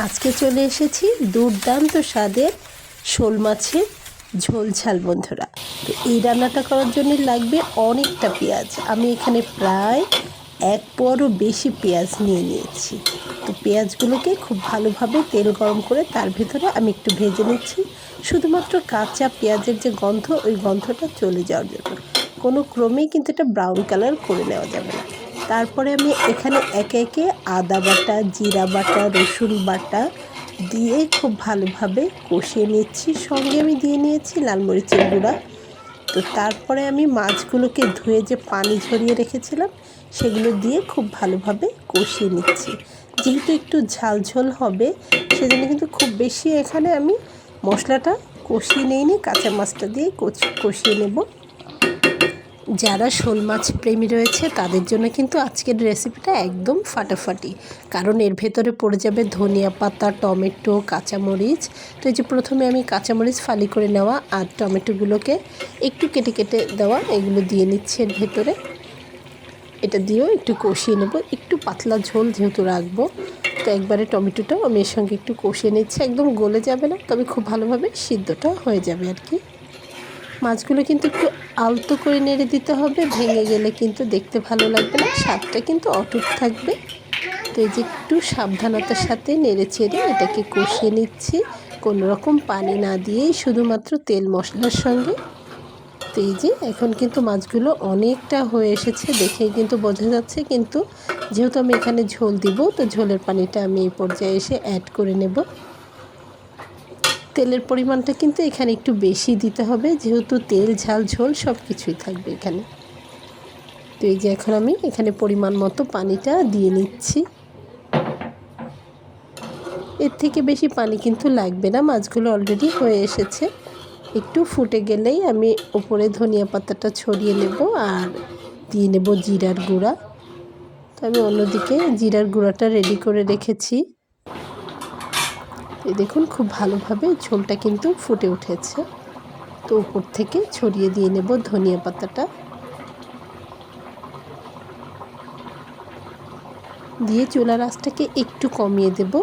আজকে চলে এসেছি দুর্দান্ত স্বাদের শোল মাছের ঝোল ঝাল বন্ধুরা। তো এই রান্নাটা করার জন্য লাগবে অনেকটা পেঁয়াজ। আমি এখানে প্রায় 1 পোয়ারও বেশি পেঁয়াজ নিয়ে নিয়েছি। তো পেঁয়াজগুলোকে খুব ভালোভাবে তেল গরম করে তার ভেতরে আমি একটু ভেজে নিচ্ছি, শুধুমাত্র কাঁচা পেঁয়াজের যে গন্ধ, ওই গন্ধটা চলে যাওয়ার জন্য। কোনো ক্রমেই কিন্তু এটা ব্রাউন কালার করে নেওয়া যাবে না। তারপরে আমি এখানে একে একে আদা বাটা, জিরা বাটা, রসুন বাটা দিয়ে খুব ভালোভাবে কষিয়ে নিচ্ছি। সঙ্গে আমি দিয়ে নিয়েছি লাল মরিচের গুঁড়া। তো তারপরে আমি মাছগুলোকে ধুয়ে যে পানি ঝরিয়ে রেখেছিলাম সেগুলো দিয়ে খুব ভালোভাবে কষিয়ে নিচ্ছি। যেহেতু একটু ঝাল ঝোল হবে, সেজন্য কিন্তু খুব বেশি এখানে আমি মশলাটা কষিয়ে নিইনি, কাঁচা মাছটা দিয়ে কষিয়ে নেব। যারা শোল মাছ প্রেমী রয়েছে তাদের জন্য কিন্তু আজকের রেসিপিটা একদম ফাটাফাটি, কারণ এর ভেতরে পড়ে যাবে ধনিয়া পাতা, টমেটো, কাঁচামরিচ। তো এই যে প্রথমে আমি কাঁচামরিচ ফালি করে নেওয়া আর টমেটোগুলোকে একটু কেটে কেটে দেওয়া, এগুলো দিয়ে নিচ্ছি এর ভেতরে। এটা দিয়েও একটু কষিয়ে নেব, একটু পাতলা ঝোল যেহেতু রাখবো। তো একবারে টমেটোটাও আমি এর সঙ্গে একটু কষিয়ে নিচ্ছি। একদম গলে যাবে না, তবে খুব ভালোভাবে সিদ্ধটা হয়ে যাবে আর কি। মাছগুলো কিন্তু একটু আলতো করে নেড়ে দিতে হবে, ভেঙে গেলে কিন্তু দেখতে ভালো লাগবে না, স্বাদটা কিন্তু অটুট থাকবে। তো এই যে একটু সাবধানতার সাথে নেড়ে চেড়ে এটাকে কষিয়ে নিচ্ছি, কোনো রকম পানি না দিয়েই, শুধুমাত্র তেল মশলার সঙ্গে। তো এই যে এখন কিন্তু মাছগুলো অনেকটা হয়ে এসেছে, দেখেই কিন্তু বোঝা যাচ্ছে। কিন্তু যেহেতু আমি এখানে ঝোল দিব, তো ঝোলের পানিটা আমি এই পর্যায়ে এসে অ্যাড করে নেব। তেলের পরিমাণটা কিন্তু এখানে একটু বেশি দিতে হবে, যেহেতু তেল ঝাল ঝোল সব কিছুই থাকবে এখানে। তো এই যে এখন আমি এখানে পরিমাণ মতো পানিটা দিয়ে নিচ্ছি। এর থেকে বেশি পানি কিন্তু লাগবে না, মাছগুলো অলরেডি হয়ে এসেছে। একটু ফুটে গেলেই আমি উপরে ধনিয়া পাতাটা ছড়িয়ে নেব আর দিয়ে নেব জিরার গুঁড়া। তো আমি অন্যদিকে জিরার গুঁড়াটা রেডি করে রেখেছি। এই দেখুন খুব ভালোভাবে ঝোলটা কিন্তু ফুটে উঠেছে। তো উপর থেকে ছড়িয়ে দিয়ে নেব ধনিয়া পাতাটা, দিয়ে চুলার আঁচটাকে একটু কমিয়ে দেব।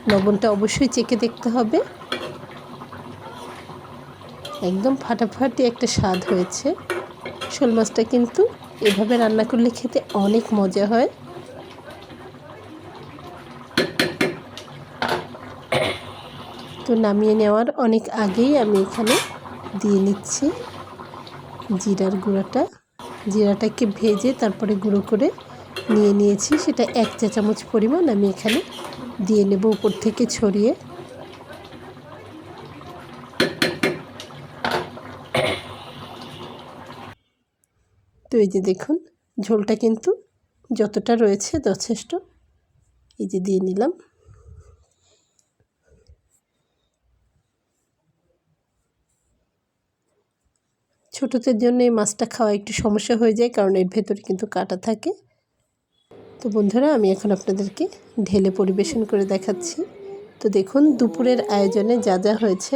লবণটা অবশ্যই চেখে দেখতে হবে। একদম ফাটাফাটি একটা স্বাদ হয়েছে। শোল মাছটা কিন্তু এভাবে রান্না করলে খেতে অনেক মজা হয়। তো নামিয়ে নেওয়ার অনেক আগেই আমি এখানে দিয়ে নিচ্ছি জিরার গুঁড়াটা। জিরাটাকে ভেজে তারপরে গুঁড়ো করে নিয়ে নিয়েছি, সেটা 1 চা চামচ পরিমাণ আমি এখানে দিয়ে নেব উপর থেকে ছড়িয়ে। তো এই যে দেখুন ঝোলটা কিন্তু যতটা রয়েছে যথেষ্ট। এই যে দিয়ে নিলাম। ছোটদের জন্য এই মাছটা খাওয়া একটু সমস্যা হয়ে যায়, কারণ এর ভেতরে কিন্তু কাঁটা থাকে। তো বন্ধুরা আমি এখন আপনাদেরকে ঢেলে পরিবেশন করে দেখাচ্ছি। তো দেখুন দুপুরের আয়োজনে যা যা হয়েছে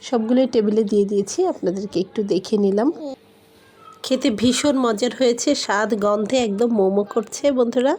সবগুলোই টেবিলে দিয়ে দিয়েছি, আপনাদেরকে একটু দেখিয়ে নিলাম। খেতে ভীষণ মজার হয়েছে, স্বাদ গন্ধে একদম মোমো করছে বন্ধুরা।